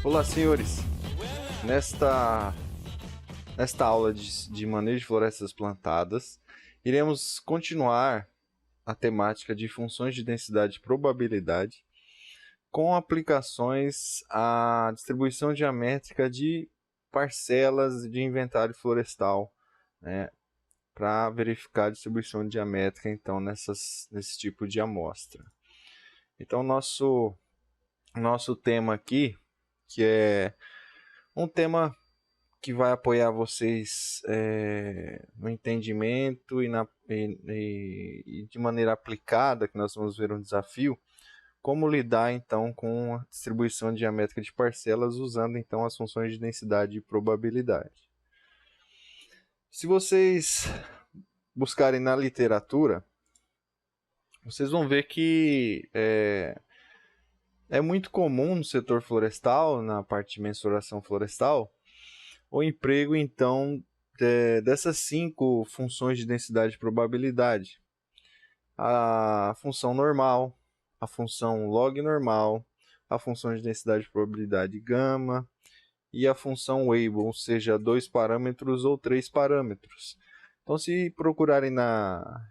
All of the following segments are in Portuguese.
Olá, senhores. Nesta aula de manejo de florestas plantadas, iremos continuar a temática de funções de densidade e probabilidade com aplicações à distribuição geométrica de parcelas de inventário florestal, né, para verificar a distribuição geométrica então nesse tipo de amostra. Então nosso tema aqui, que é um tema que vai apoiar vocês no entendimento e de maneira aplicada, que nós vamos ver um desafio, como lidar então com a distribuição geométrica de parcelas usando então as funções de densidade e probabilidade. Se vocês buscarem na literatura, vocês vão ver que é muito comum no setor florestal, na parte de mensuração florestal, o emprego, então, dessas 5 funções de densidade e probabilidade. A função normal, a função log normal, a função de densidade e probabilidade gama e a função Weibull, ou seja, 2 parâmetros ou 3 parâmetros. Então, se procurarem na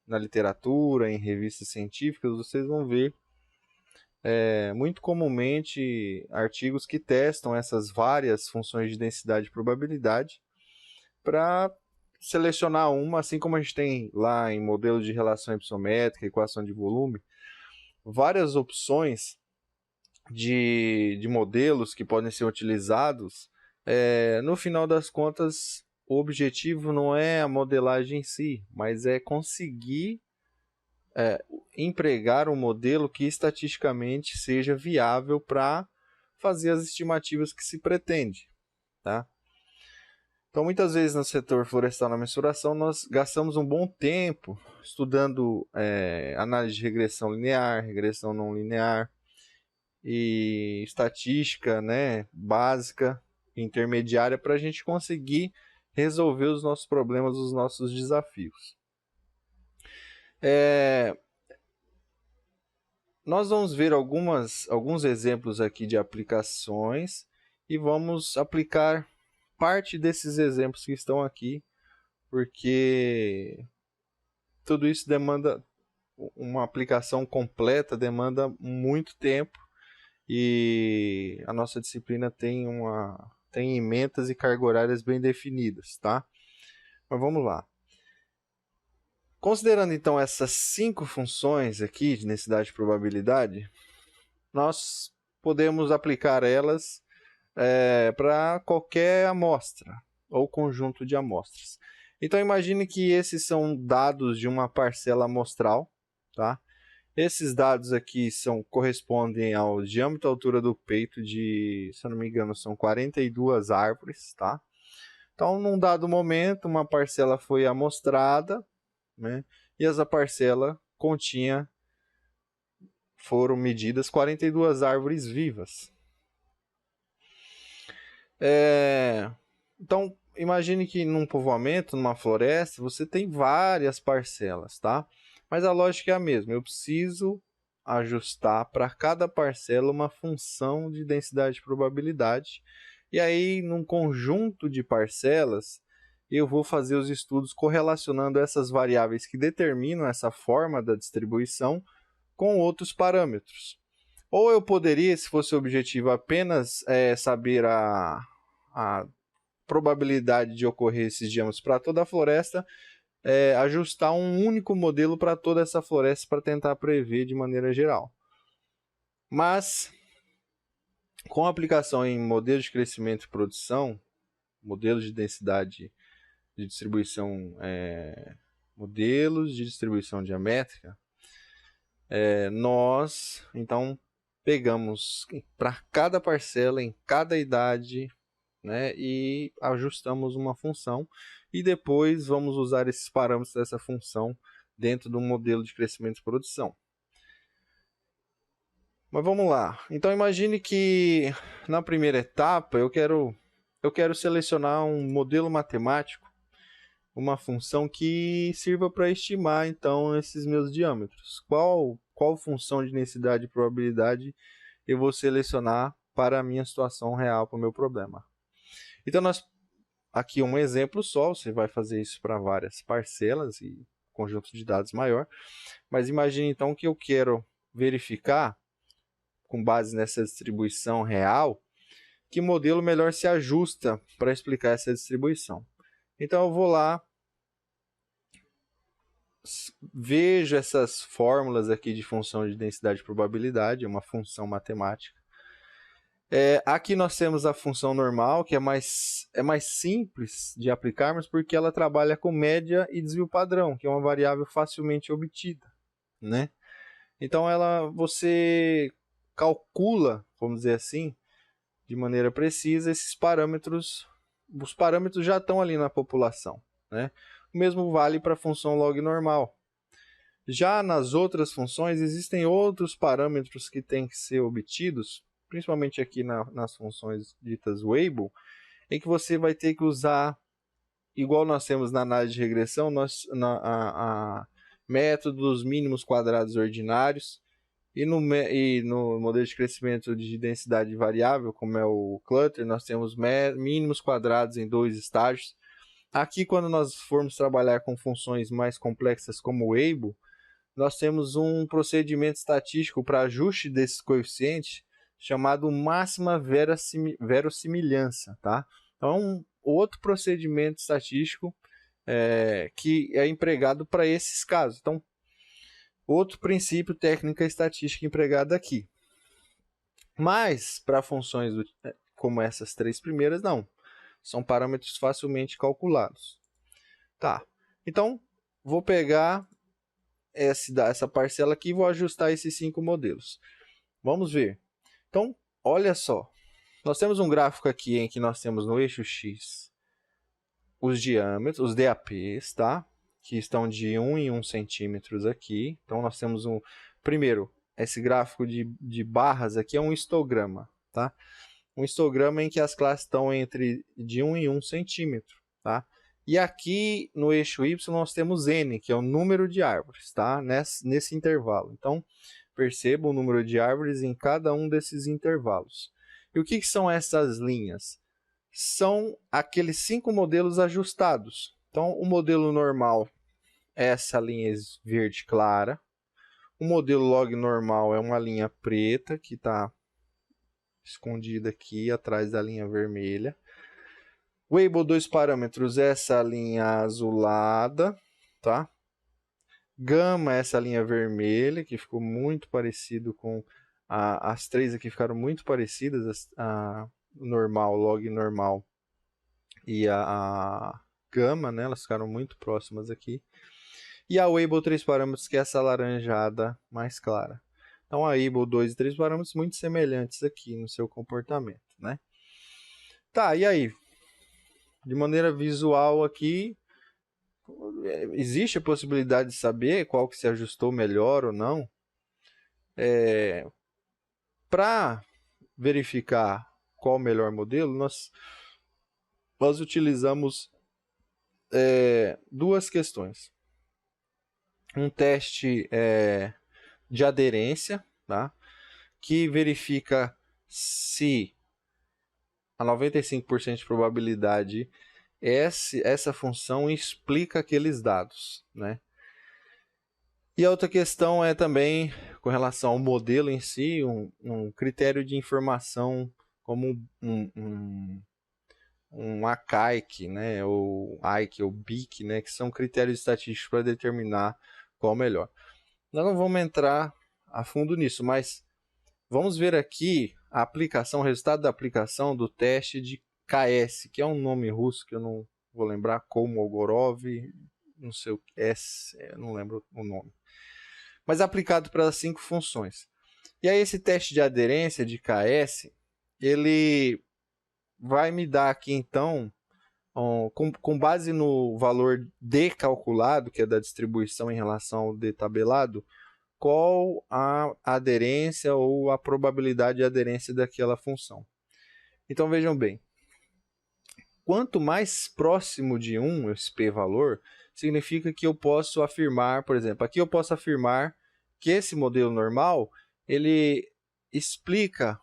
literatura, em revistas científicas, vocês vão ver muito comumente artigos que testam essas várias funções de densidade e probabilidade para selecionar uma, assim como a gente tem lá em modelo de relação hipossométrica, equação de volume, várias opções de modelos que podem ser utilizados. No final das contas, o objetivo não é a modelagem em si, mas é conseguir empregar um modelo que estatisticamente seja viável para fazer as estimativas que se pretende, tá? Então, muitas vezes no setor florestal na mensuração, nós gastamos um bom tempo estudando análise de regressão linear, regressão não linear e estatística, né, básica, intermediária, para a gente conseguir resolver os nossos problemas, os nossos desafios. Nós vamos ver alguns exemplos aqui de aplicações e vamos aplicar parte desses exemplos que estão aqui, porque tudo isso demanda uma aplicação completa, demanda muito tempo e a nossa disciplina tem emendas e cargas horárias bem definidas, tá? Mas vamos lá. Considerando então essas 5 funções aqui de densidade e probabilidade, nós podemos aplicar elas para qualquer amostra ou conjunto de amostras. Então imagine que esses são dados de uma parcela amostral, tá? Esses dados aqui correspondem ao diâmetro e altura do peito de, se eu não me engano, são 42 árvores, tá? Então, num dado momento, uma parcela foi amostrada, né? E essa parcela foram medidas 42 árvores vivas. Então, imagine que num povoamento, numa floresta, você tem várias parcelas, tá? Mas a lógica é a mesma. Eu preciso ajustar para cada parcela uma função de densidade e probabilidade. E aí, num conjunto de parcelas, eu vou fazer os estudos correlacionando essas variáveis que determinam essa forma da distribuição com outros parâmetros. Ou eu poderia, se fosse o objetivo, apenas saber a probabilidade de ocorrer esses diâmetros para toda a floresta, ajustar um único modelo para toda essa floresta para tentar prever de maneira geral. Mas, com a aplicação em modelos de crescimento e produção, modelos de densidade de distribuição, modelos de distribuição geométrica, nós então pegamos para cada parcela, em cada idade, né, e ajustamos uma função e depois vamos usar esses parâmetros dessa função dentro do modelo de crescimento e produção. Mas vamos lá. Então imagine que na primeira etapa eu quero selecionar um modelo matemático, uma função que sirva para estimar então esses meus diâmetros. Qual função de densidade e probabilidade eu vou selecionar para a minha situação real, para o meu problema. Então, aqui um exemplo só, você vai fazer isso para várias parcelas e conjunto de dados maior, mas imagine então que eu quero verificar, com base nessa distribuição real, que modelo melhor se ajusta para explicar essa distribuição. Então eu vou lá, vejo essas fórmulas aqui de função de densidade e probabilidade, é uma função matemática. Aqui nós temos a função normal, que é mais simples de aplicarmos, porque ela trabalha com média e desvio padrão, que é uma variável facilmente obtida, né? Então você calcula, vamos dizer assim, de maneira precisa esses parâmetros. Os parâmetros já estão ali na população, né? O mesmo vale para a função log normal. Já nas outras funções, existem outros parâmetros que têm que ser obtidos, principalmente aqui nas funções ditas Weibull, em que você vai ter que usar, igual nós temos na análise de regressão, métodos mínimos quadrados ordinários, e no modelo de crescimento de densidade variável, como é o clutter, nós temos mínimos quadrados em 2 estágios. Aqui, quando nós formos trabalhar com funções mais complexas como o Weibull, nós temos um procedimento estatístico para ajuste desses coeficientes, chamado máxima verossimilhança, tá? Então, outro procedimento estatístico que é empregado para esses casos. Então, outro princípio técnica estatística empregado aqui. Mas, para funções como essas três primeiras, não. São parâmetros facilmente calculados. Tá. Então, vou pegar essa parcela aqui e vou ajustar esses 5 modelos. Vamos ver. Então, olha só. Nós temos um gráfico aqui em que nós temos no eixo X os diâmetros, os DAPs, tá? Que estão de 1 em 1 centímetros aqui. Então, nós temos primeiro, esse gráfico de barras aqui é um histograma, tá? Um histograma em que as classes estão de 1 em 1 centímetro, tá? E aqui no eixo Y nós temos N, que é o número de árvores, tá? Nesse intervalo. Então, perceba o número de árvores em cada um desses intervalos. E o que são essas linhas? São aqueles 5 modelos ajustados. Então, o modelo normal é essa linha verde clara. O modelo log normal é uma linha preta, que está escondida aqui atrás da linha vermelha. O Weibull 2 parâmetros é essa linha azulada, tá? Gama é essa linha vermelha, que ficou muito parecido com as três aqui, ficaram muito parecidas, a normal, log normal e a gama, né? Elas ficaram muito próximas aqui. E a Weibull 3 parâmetros, que é essa laranjada mais clara. Então, a Weibull 2 e 3 parâmetros muito semelhantes aqui no seu comportamento, né? Tá, e aí? De maneira visual aqui, existe a possibilidade de saber qual que se ajustou melhor ou não? Para verificar qual o melhor modelo, nós utilizamos duas questões. Um teste de aderência, tá? Que verifica se a 95% de probabilidade essa função explica aqueles dados, né? E a outra questão é também com relação ao modelo em si, um critério de informação como um ACAIC, né? Ou AIC ou BIC, né? Que são critérios estatísticos para determinar qual é o melhor. Nós não vamos entrar a fundo nisso, mas vamos ver aqui a aplicação, o resultado da aplicação do teste de KS, que é um nome russo que eu não vou lembrar, Kolmogorov, não sei o que, não lembro o nome. Mas aplicado para as 5 funções. E aí esse teste de aderência de KS, ele vai me dar aqui então, com base no valor D calculado, que é da distribuição em relação ao D tabelado, qual a aderência ou a probabilidade de aderência daquela função. Então vejam bem, quanto mais próximo de 1 esse p-valor, significa que eu posso afirmar, por exemplo, aqui eu posso afirmar que esse modelo normal, ele explica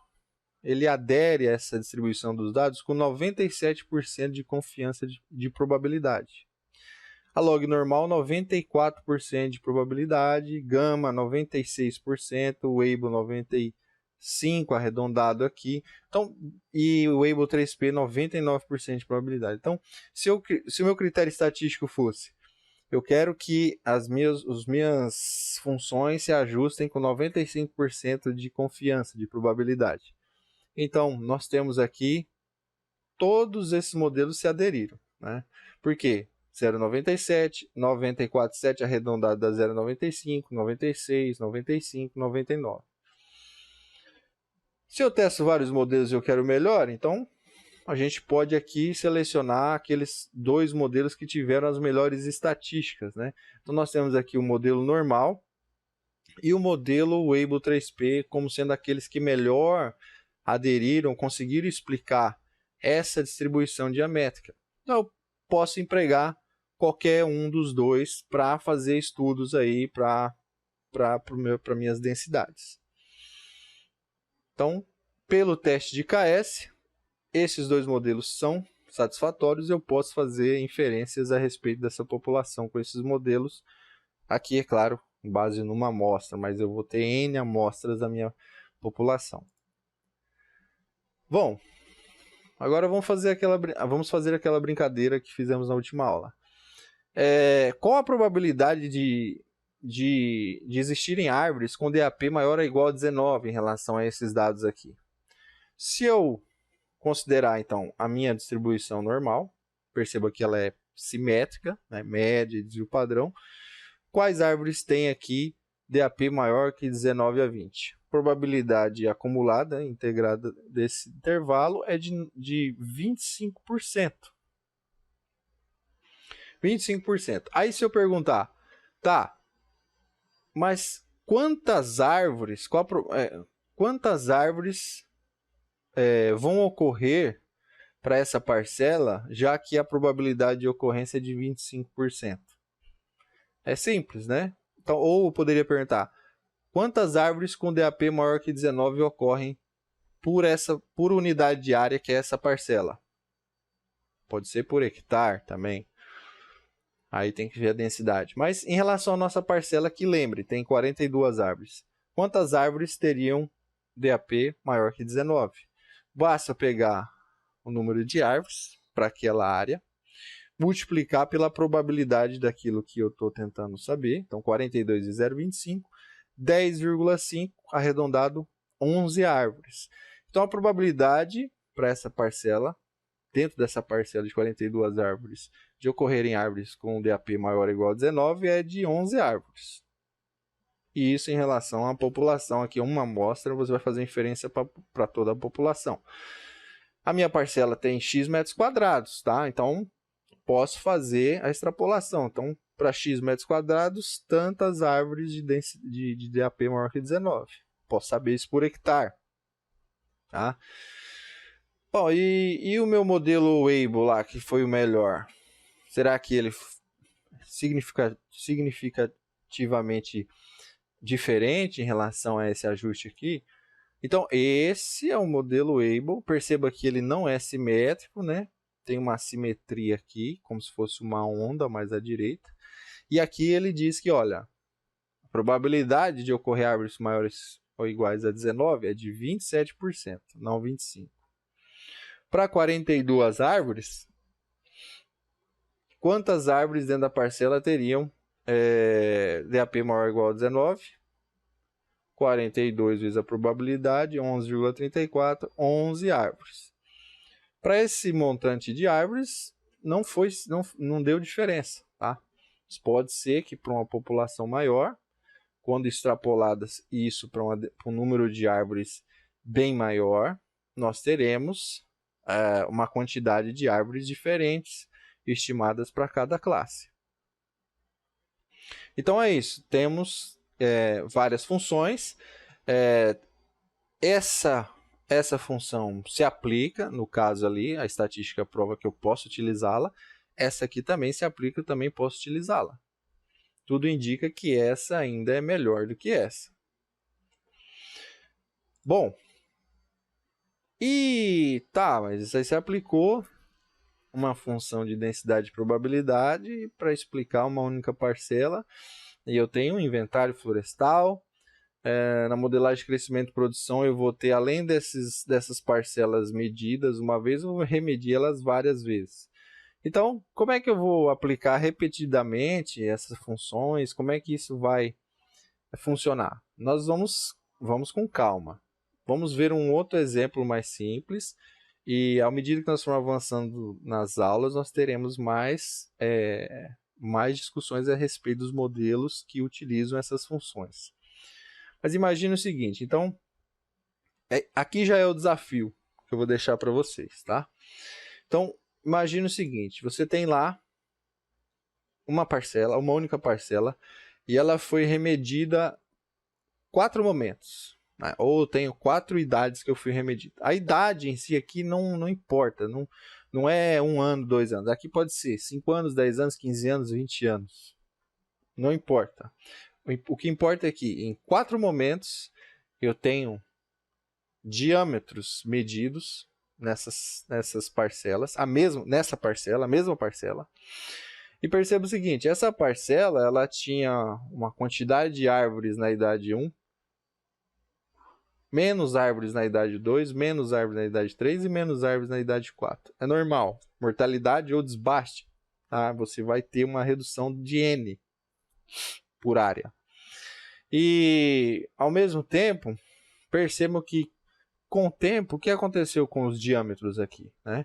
ele adere a essa distribuição dos dados com 97% de confiança de probabilidade. A log normal, 94% de probabilidade, gama, 96%, Weibull, 95%, arredondado aqui. Então, e o Weibull 3P, 99% de probabilidade. Então, se o meu critério estatístico fosse, eu quero que as minhas funções se ajustem com 95% de confiança, de probabilidade. Então, nós temos aqui, todos esses modelos se aderiram, né? Por quê? 0,97, 94,7 arredondado da 0,95, 96, 95, 99. Se eu testo vários modelos e eu quero melhor, então a gente pode aqui selecionar aqueles 2 modelos que tiveram as melhores estatísticas, né? Então nós temos aqui o modelo normal e o modelo Weibull 3P como sendo aqueles que melhor aderiram, conseguiram explicar essa distribuição diamétrica. Então eu posso empregar qualquer um dos dois para fazer estudos aí para minhas densidades. Então, pelo teste de KS, esses 2 modelos são satisfatórios e eu posso fazer inferências a respeito dessa população com esses modelos. Aqui, é claro, com base numa amostra, mas eu vou ter N amostras da minha população. Bom, agora vamos fazer aquela brincadeira que fizemos na última aula. Qual a probabilidade de existirem árvores com DAP maior ou igual a 19 em relação a esses dados aqui? Se eu considerar, então, a minha distribuição normal, perceba que ela é simétrica, né, média, desvio padrão, quais árvores tem aqui DAP maior que 19 a 20? Probabilidade acumulada, integrada desse intervalo, é de 25%. 25%. Aí se eu perguntar, tá, mas quantas árvores vão ocorrer para essa parcela, já que a probabilidade de ocorrência é de 25%? É simples, né? Então, ou eu poderia perguntar, quantas árvores com DAP maior que 19 ocorrem por unidade de área, que é essa parcela? Pode ser por hectare também. Aí tem que ver a densidade. Mas em relação à nossa parcela, que lembre, tem 42 árvores. Quantas árvores teriam DAP maior que 19? Basta pegar o número de árvores para aquela área, multiplicar pela probabilidade daquilo que eu estou tentando saber. Então, 42 e 0,25, 10,5, arredondado, 11 árvores. Então, a probabilidade para essa parcela, dentro dessa parcela de 42 árvores, de ocorrerem árvores com DAP maior ou igual a 19 é de 11 árvores. E isso em relação à população. Aqui, uma amostra, você vai fazer inferência para toda a população. A minha parcela tem X metros quadrados, tá? Então, posso fazer a extrapolação. Então, para X metros quadrados, tantas árvores de DAP maior que 19. Posso saber isso por hectare. Tá? Bom, e o meu modelo Weibull lá, que foi o melhor? Será que ele significativamente diferente em relação a esse ajuste aqui? Então, esse é o modelo Weibull. Perceba que ele não é simétrico, né? Tem uma assimetria aqui, como se fosse uma onda mais à direita. E aqui ele diz que, olha, a probabilidade de ocorrer árvores maiores ou iguais a 19 é de 27%, não 25%. Para 42 árvores, quantas árvores dentro da parcela teriam DAP maior ou igual a 19? 42 vezes a probabilidade, 11,34, 11 árvores. Para esse montante de árvores, não deu diferença. Tá? Pode ser que para uma população maior, quando extrapoladas isso para um número de árvores bem maior, nós teremos uma quantidade de árvores diferentes estimadas para cada classe. Então é isso, temos várias funções. Essa função se aplica, no caso ali, a estatística prova que eu posso utilizá-la. Essa aqui também se aplica, eu também posso utilizá-la. Tudo indica que essa ainda é melhor do que essa. Bom, E tá, mas isso aí você aplicou uma função de densidade de probabilidade para explicar uma única parcela. E eu tenho um inventário florestal. Na modelagem de crescimento e produção, eu vou ter, além dessas parcelas medidas uma vez, eu vou remedir elas várias vezes. Então, como é que eu vou aplicar repetidamente essas funções? Como é que isso vai funcionar? Nós vamos com calma. Vamos ver um outro exemplo mais simples. E, à medida que nós formos avançando nas aulas, nós teremos mais discussões a respeito dos modelos que utilizam essas funções. Mas imagine o seguinte, então, aqui já é o desafio que eu vou deixar para vocês, tá? Então, imagine o seguinte, você tem lá uma única parcela, e ela foi remedida 4 momentos. Né? Ou eu tenho 4 idades que eu fui remedido. A idade em si aqui não importa, não é 1 ano, 2 anos. Aqui pode ser 5 anos, 10 anos, 15 anos, 20 anos. Não importa. O que importa é que em 4 momentos eu tenho diâmetros medidos nessas parcelas, a mesma parcela. E perceba o seguinte, essa parcela ela tinha uma quantidade de árvores na idade 1, menos árvores na idade 2, menos árvores na idade 3 e menos árvores na idade 4. É normal, mortalidade ou desbaste, tá? Você vai ter uma redução de N por área. E, ao mesmo tempo, percebam que, com o tempo, o que aconteceu com os diâmetros aqui, né?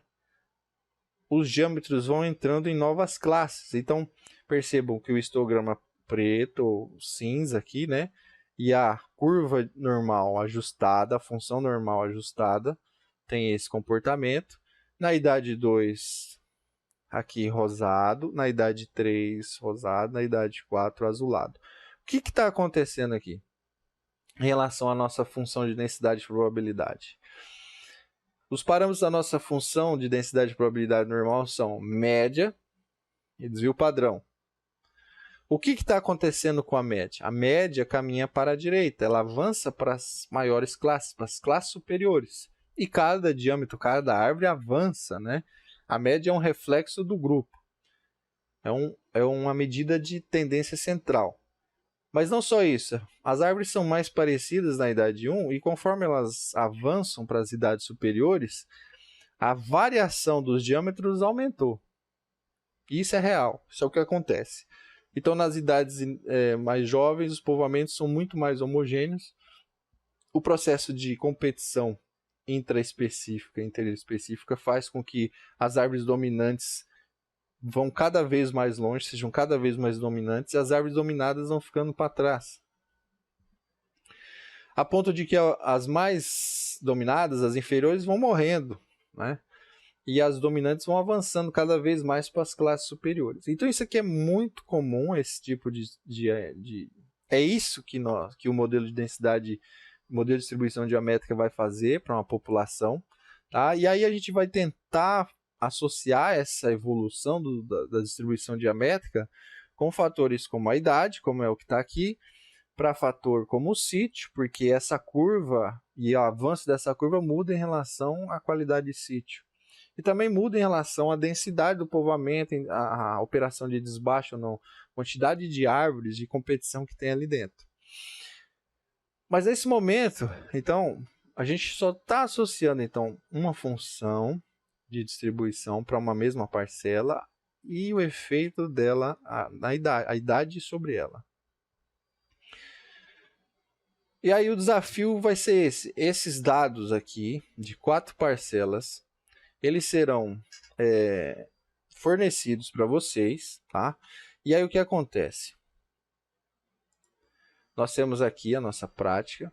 Os diâmetros vão entrando em novas classes. Então, percebam que o histograma preto ou cinza aqui, né? E a curva normal ajustada, a função normal ajustada, tem esse comportamento. Na idade 2, aqui rosado. Na idade 3, rosado. Na idade 4, azulado. O que está acontecendo aqui em relação à nossa função de densidade de probabilidade? Os parâmetros da nossa função de densidade de probabilidade normal são média e desvio padrão. O que está acontecendo com a média? A média caminha para a direita, ela avança para as maiores classes, para as classes superiores. E cada diâmetro, cada árvore avança, né? A média é um reflexo do grupo. É uma medida de tendência central. Mas não só isso, as árvores são mais parecidas na idade 1 e conforme elas avançam para as idades superiores, a variação dos diâmetros aumentou. Isso é real, isso é o que acontece. Então, nas idades mais jovens, os povoamentos são muito mais homogêneos. O processo de competição intraespecífica e interespecífica faz com que as árvores dominantes vão cada vez mais longe, sejam cada vez mais dominantes, e as árvores dominadas vão ficando para trás. A ponto de que as mais dominadas, as inferiores, vão morrendo, né? E as dominantes vão avançando cada vez mais para as classes superiores. Então isso aqui é muito comum, esse tipo é isso que o modelo de densidade, modelo de distribuição geométrica vai fazer para uma população. Tá? E aí a gente vai tentar associar essa evolução da distribuição geométrica com fatores como a idade, como é o que está aqui, para fator como o sítio, porque essa curva e o avanço dessa curva muda em relação à qualidade de sítio. E também muda em relação à densidade do povoamento, a operação de desbaste ou não, quantidade de árvores, de competição que tem ali dentro. Mas nesse momento, então, a gente só está associando então, uma função de distribuição para uma mesma parcela e o efeito dela, a idade sobre ela. E aí o desafio vai ser esse. Esses dados aqui, de 4 parcelas, eles serão fornecidos para vocês, tá? E aí o que acontece? Nós temos aqui a nossa prática.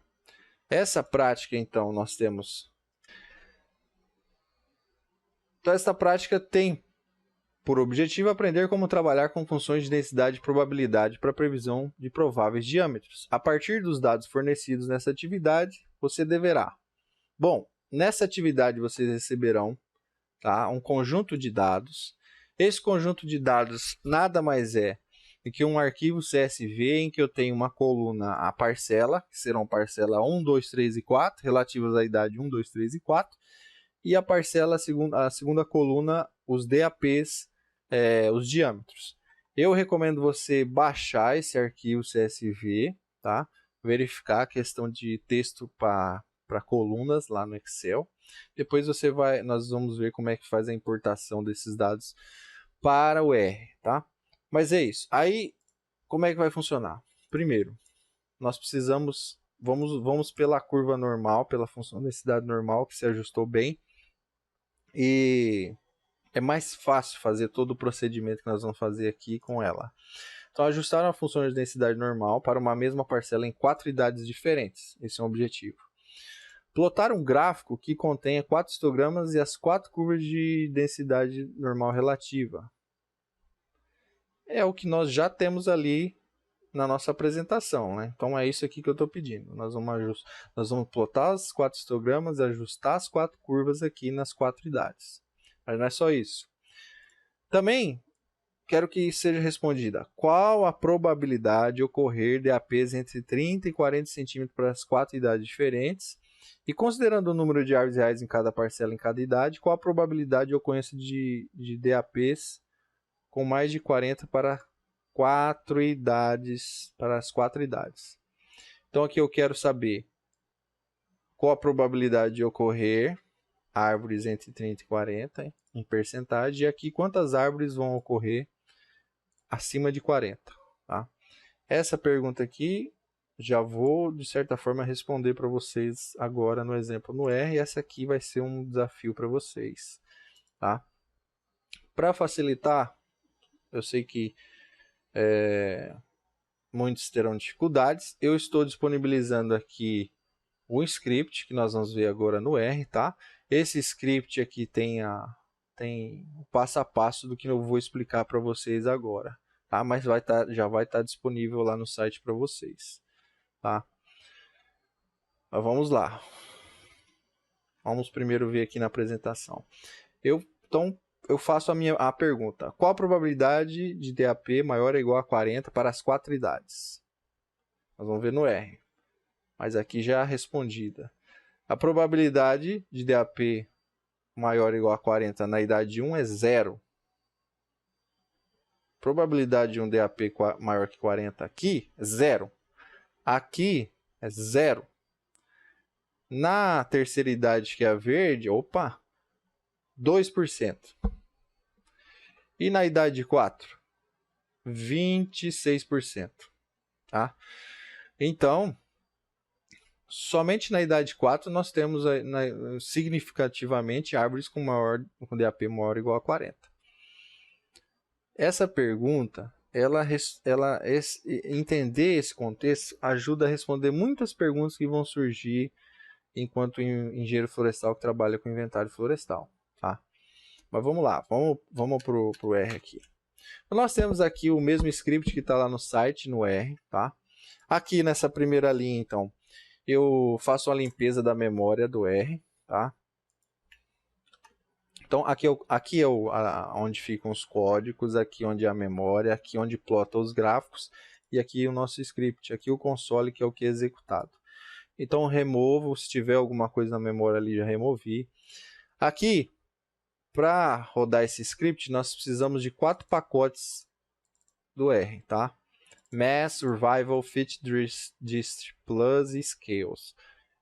Essa prática, então, nós temos... Então, essa prática tem por objetivo aprender como trabalhar com funções de densidade e probabilidade para previsão de prováveis diâmetros. A partir dos dados fornecidos nessa atividade, você deverá... Bom, nessa atividade vocês receberão um conjunto de dados. Esse conjunto de dados nada mais é aqui um arquivo CSV em que eu tenho uma coluna, a parcela, que serão parcela 1, 2, 3 e 4, relativas à idade 1, 2, 3 e 4, e a parcela, a segunda coluna, os DAPs, os diâmetros. Eu recomendo você baixar esse arquivo CSV, tá? Verificar a questão de texto para colunas lá no Excel. Depois nós vamos ver como é que faz a importação desses dados para o R, tá? Mas é isso. Aí, como é que vai funcionar? Primeiro, nós precisamos, vamos pela curva normal, pela função de densidade normal, que se ajustou bem. E é mais fácil fazer todo o procedimento que nós vamos fazer aqui com ela. Então, ajustar a função de densidade normal para uma mesma parcela em 4 idades diferentes. Esse é o objetivo. Plotar um gráfico que contenha 4 histogramas e as 4 curvas de densidade normal relativa. É o que nós já temos ali na nossa apresentação, né? Então é isso aqui que eu estou pedindo. Nós vamos plotar as 4 histogramas e ajustar as 4 curvas aqui nas 4 idades. Mas não é só isso. Também quero que seja respondida: qual a probabilidade de ocorrer DAPs entre 30 e 40 centímetros para as 4 idades diferentes? E considerando o número de árvores reais em cada parcela em cada idade, qual a probabilidade de ocorrência de DAPs com mais de 40 para as 4 idades? Então aqui eu quero saber qual a probabilidade de ocorrer árvores entre 30 e 40 em percentagem, e aqui quantas árvores vão ocorrer acima de 40, tá? Essa pergunta aqui já vou, de certa forma, responder para vocês agora no exemplo no R, e essa aqui vai ser um desafio para vocês, tá? Para facilitar, eu sei que muitos terão dificuldades, eu estou disponibilizando aqui um script que nós vamos ver agora no R, tá? Esse script aqui tem o passo a passo do que eu vou explicar para vocês agora, tá? Mas já vai estar disponível lá no site para vocês, tá? Mas vamos lá. Vamos primeiro ver aqui na apresentação. Então, eu faço a pergunta: qual a probabilidade de DAP maior ou igual a 40 para as 4 idades? Nós vamos ver no R. Mas aqui já respondida. A probabilidade de DAP maior ou igual a 40 na idade 1 é 0. Probabilidade de um DAP maior que 40 aqui é 0. Aqui é 0. Na terceira idade, que é a verde, 2%. E na idade 4? 26%. Tá? Então, somente na idade 4 nós temos significativamente árvores com DAP maior ou igual a 40. Essa pergunta, entender esse contexto ajuda a responder muitas perguntas que vão surgir enquanto engenheiro florestal que trabalha com inventário florestal, tá? Mas vamos lá, vamos pro R aqui. Então, nós temos aqui o mesmo script que está lá no site, no R, tá? Aqui nessa primeira linha, então, eu faço a limpeza da memória do R, tá? Então, aqui é onde ficam os códigos, aqui onde é a memória, aqui onde plota os gráficos, e aqui o nosso script, aqui o console, que é o que é executado. Então, removo, se tiver alguma coisa na memória ali, já removi. Aqui, para rodar esse script, nós precisamos de 4 pacotes do R, tá? Mass, Survival, Fit Dist, Plus e Scales.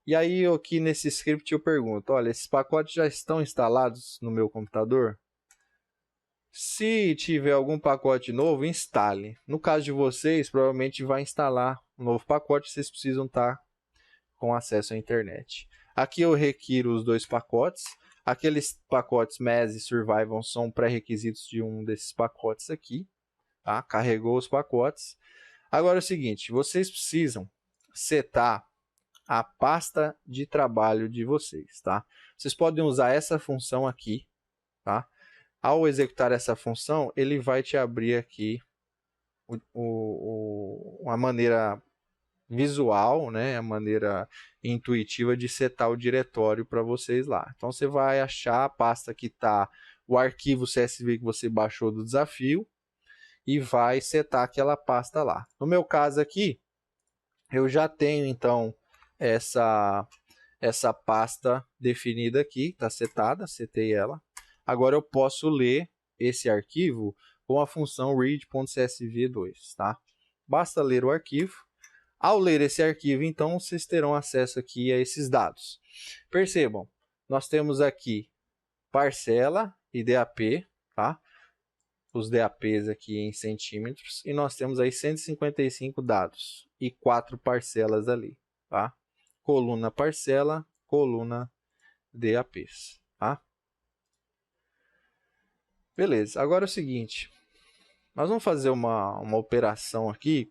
E aí, aqui nesse script eu pergunto, olha, esses pacotes já estão instalados no meu computador? Se tiver algum pacote novo, instale. No caso de vocês, provavelmente vai instalar um novo pacote, vocês precisam estar com acesso à internet. Aqui eu requiro os 2 pacotes. Aqueles pacotes Mass e Survival são pré-requisitos de um desses pacotes aqui. Tá? Carregou os pacotes. Agora é o seguinte, vocês precisam setar a pasta de trabalho de vocês. Tá? Vocês podem usar essa função aqui. Tá? Ao executar essa função, ele vai te abrir aqui uma maneira visual, né, a maneira intuitiva de setar o diretório para vocês lá. Então você vai achar a pasta que está o arquivo CSV que você baixou do desafio, e vai setar aquela pasta lá. No meu caso aqui, eu já tenho então essa pasta definida aqui, está setada, setei ela. Agora eu posso ler esse arquivo com a função read.csv2, tá? Basta ler o arquivo. Ao ler esse arquivo, então, vocês terão acesso aqui a esses dados. Percebam, nós temos aqui parcela e DAP, tá? Os DAPs aqui em centímetros, e nós temos aí 155 dados e 4 parcelas ali, tá? Coluna parcela, coluna DAPs, tá? Beleza, agora é o seguinte, nós vamos fazer uma operação aqui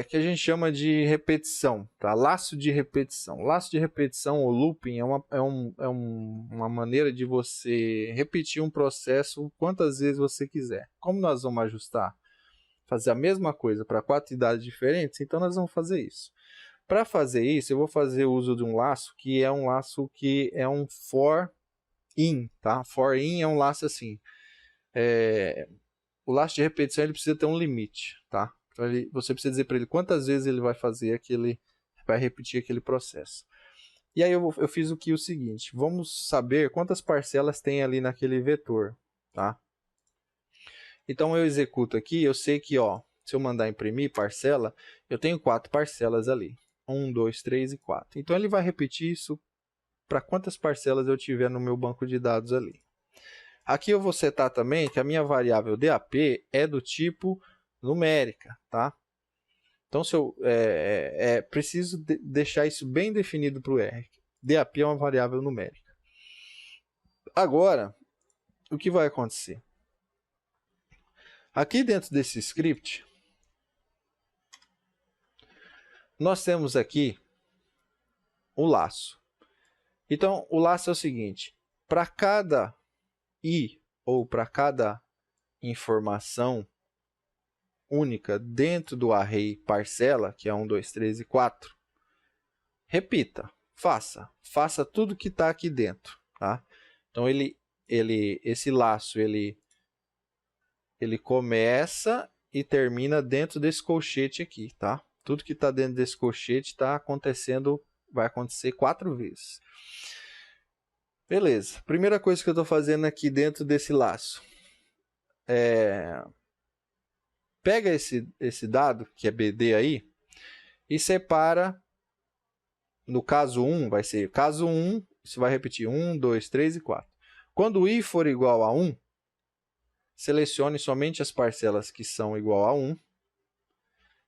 que a gente chama de repetição, tá? Laço de repetição. Laço de repetição ou looping é uma maneira de você repetir um processo quantas vezes você quiser. Como nós vamos ajustar? Fazer a mesma coisa para 4 idades diferentes, então nós vamos fazer isso. Para fazer isso, eu vou fazer uso de um laço que é um for in, tá? For in é um laço assim. O laço de repetição ele precisa ter um limite, tá? Então você precisa dizer para ele quantas vezes ele vai fazer vai repetir aquele processo. E aí eu fiz o seguinte, vamos saber quantas parcelas tem ali naquele vetor, tá? Então eu executo aqui, eu sei que, ó, se eu mandar imprimir parcela, eu tenho 4 parcelas ali. 1, 2, 3 e 4. Então ele vai repetir isso para quantas parcelas eu tiver no meu banco de dados ali. Aqui eu vou setar também que a minha variável DAP é do tipo numérica, tá? Então, se eu preciso deixar isso bem definido para o R. DAP é uma variável numérica. Agora, o que vai acontecer? Aqui dentro desse script, nós temos aqui o laço. Então, o laço é o seguinte, para cada i ou para cada informação única dentro do array parcela, que é 1, 2, 3 e 4, repita, faça tudo que está aqui dentro, tá? Então, esse laço, ele começa e termina dentro desse colchete aqui, tá? Tudo que está dentro desse colchete vai acontecer 4 vezes. Beleza, primeira coisa que eu estou fazendo aqui dentro desse laço pega esse dado, que é BD aí, e separa, no caso 1, vai ser caso 1, isso vai repetir 1, 2, 3 e 4. Quando o i for igual a 1, selecione somente as parcelas que são igual a 1.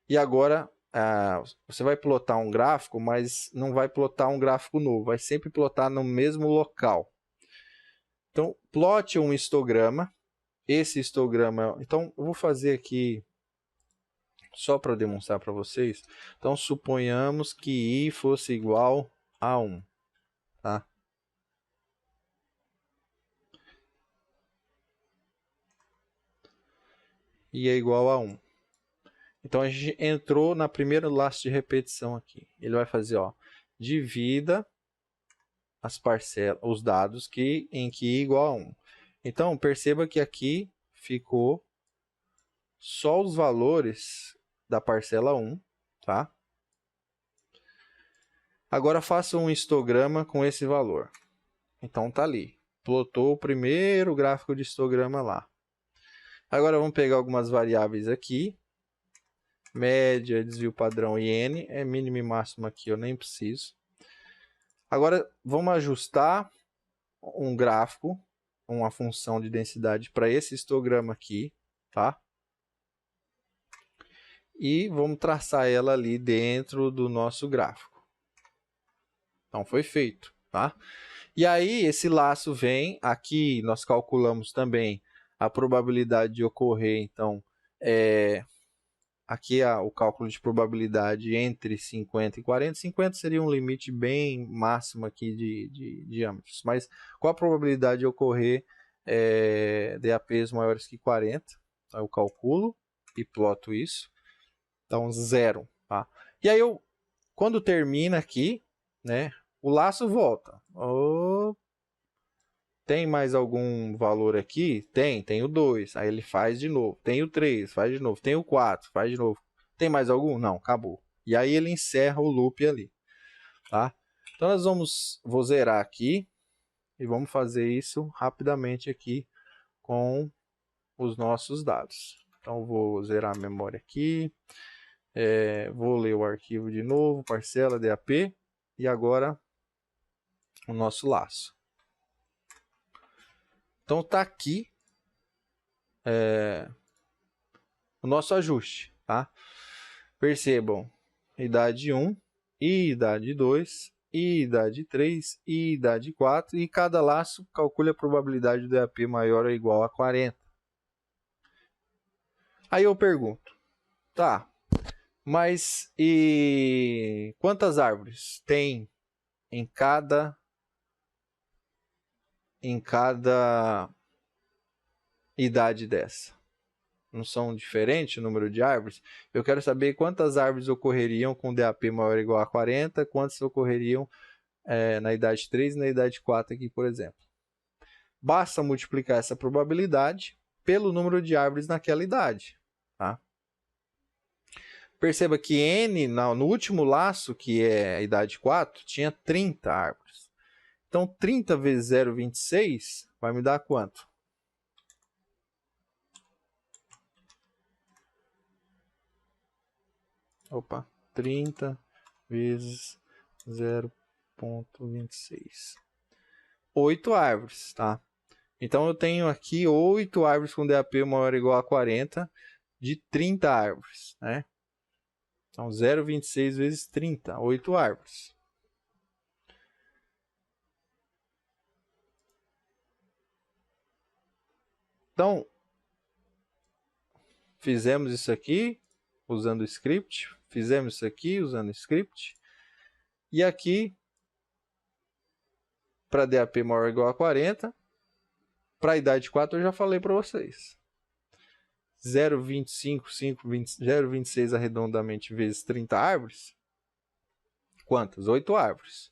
E agora, você vai plotar um gráfico, mas não vai plotar um gráfico novo, vai sempre plotar no mesmo local. Então, plote um histograma. Esse histograma, então, eu vou fazer aqui só para demonstrar para vocês. Então, suponhamos que i fosse igual a 1. Tá? I é igual a 1. Então, a gente entrou na primeira laço de repetição aqui. Ele vai fazer, ó, divida as parcelas, os dados em que i igual a 1. Então, perceba que aqui ficou só os valores da parcela 1, tá? Agora faça um histograma com esse valor. Então tá ali. Plotou o primeiro gráfico de histograma lá. Agora vamos pegar algumas variáveis aqui. Média, desvio padrão e n. É mínimo e máximo aqui, eu nem preciso. Agora vamos ajustar um gráfico, uma função de densidade para esse histograma aqui, tá? E vamos traçar ela ali dentro do nosso gráfico. Então foi feito, tá? E aí esse laço vem, aqui nós calculamos também a probabilidade de ocorrer, então, aqui é o cálculo de probabilidade entre 50 e 40. 50 seria um limite bem máximo aqui de diâmetros, mas qual a probabilidade de ocorrer DAPs maiores que 40? Então, eu calculo e ploto isso. Então, 0. Tá? E aí, quando termina aqui, né, o laço volta. Tem mais algum valor aqui? Tem o 2. Aí ele faz de novo. Tem o 3, faz de novo. Tem o 4, faz de novo. Tem mais algum? Não, acabou. E aí ele encerra o loop ali, tá? Então vou zerar aqui e vamos fazer isso rapidamente aqui com os nossos dados. Então vou zerar a memória aqui. Vou ler o arquivo de novo, parcela DAP, e agora o nosso laço. Então está aqui o nosso ajuste, tá? Percebam, idade 1, idade 2, idade 3, idade 4, e cada laço calcule a probabilidade do DAP maior ou igual a 40. Aí eu pergunto, tá, mas e quantas árvores tem em cada idade dessa? Não são diferentes o número de árvores? Eu quero saber quantas árvores ocorreriam com DAP maior ou igual a 40, quantas ocorreriam na idade 3 e na idade 4 aqui, por exemplo. Basta multiplicar essa probabilidade pelo número de árvores naquela idade, tá? Perceba que N, no último laço, que é a idade 4, tinha 30 árvores. Então, 30 vezes 0,26 vai me dar quanto? Opa, 30 vezes 0,26. 8 árvores, tá? Então, eu tenho aqui 8 árvores com DAP maior ou igual a 40 de 30 árvores, né? Então, 0,26 vezes 30, 8 árvores. Então, fizemos isso aqui usando o script, fizemos isso aqui usando o script, e aqui, para DAP maior ou igual a 40, para a idade 4 eu já falei para vocês. 0,26 arredondamente vezes 30 árvores. Quantas? 8 árvores.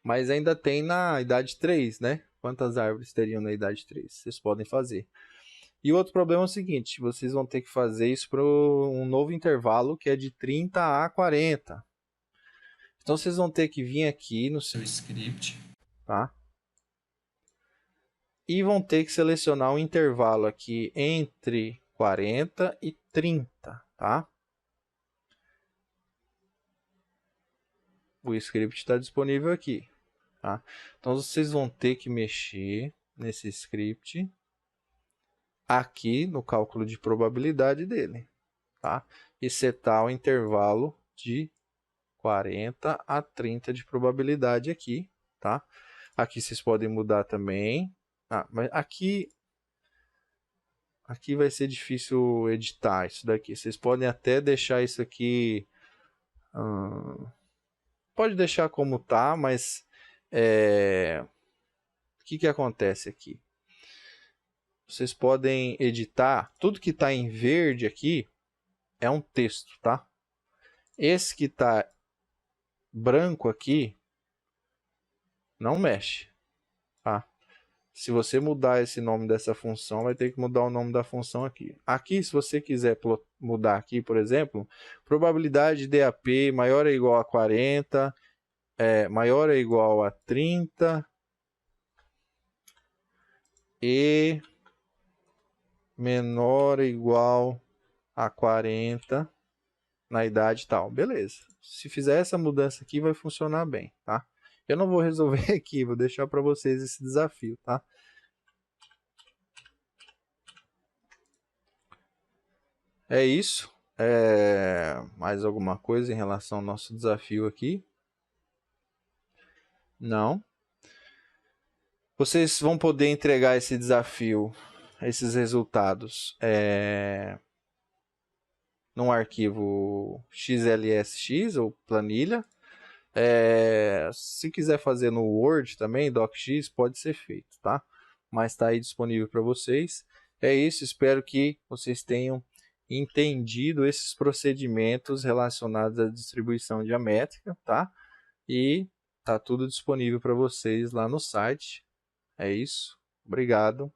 Mas ainda tem na idade 3, né? Quantas árvores teriam na idade 3? Vocês podem fazer. E o outro problema é o seguinte, vocês vão ter que fazer isso para um novo intervalo que é de 30 a 40. Então vocês vão ter que vir aqui no seu script, tá? E vão ter que selecionar um intervalo aqui entre 40 e 30, tá? O script está disponível aqui, tá? Então vocês vão ter que mexer nesse script aqui no cálculo de probabilidade dele, tá? E setar o intervalo de 40 a 30 de probabilidade aqui, tá? Aqui vocês podem mudar também. Mas aqui vai ser difícil editar isso daqui. Vocês podem até deixar isso aqui... pode deixar como tá, mas... o que acontece aqui? Vocês podem editar... Tudo que está em verde aqui é um texto, tá? Esse que está branco aqui não mexe, tá? Se você mudar esse nome dessa função, vai ter que mudar o nome da função aqui. Aqui, se você quiser mudar aqui, por exemplo, probabilidade de DAP maior ou igual a 40, maior ou igual a 30 e menor ou igual a 40 na idade tal. Beleza. Se fizer essa mudança aqui, vai funcionar bem, tá? Eu não vou resolver aqui, vou deixar para vocês esse desafio, tá? É isso. Mais alguma coisa em relação ao nosso desafio aqui? Não. Vocês vão poder entregar esse desafio, esses resultados, num arquivo XLSX ou planilha. Se quiser fazer no Word também, DocX, pode ser feito, tá? Mas está aí disponível para vocês. É isso, espero que vocês tenham entendido esses procedimentos relacionados à distribuição geométrica, tá? E tá tudo disponível para vocês lá no site. É isso. Obrigado.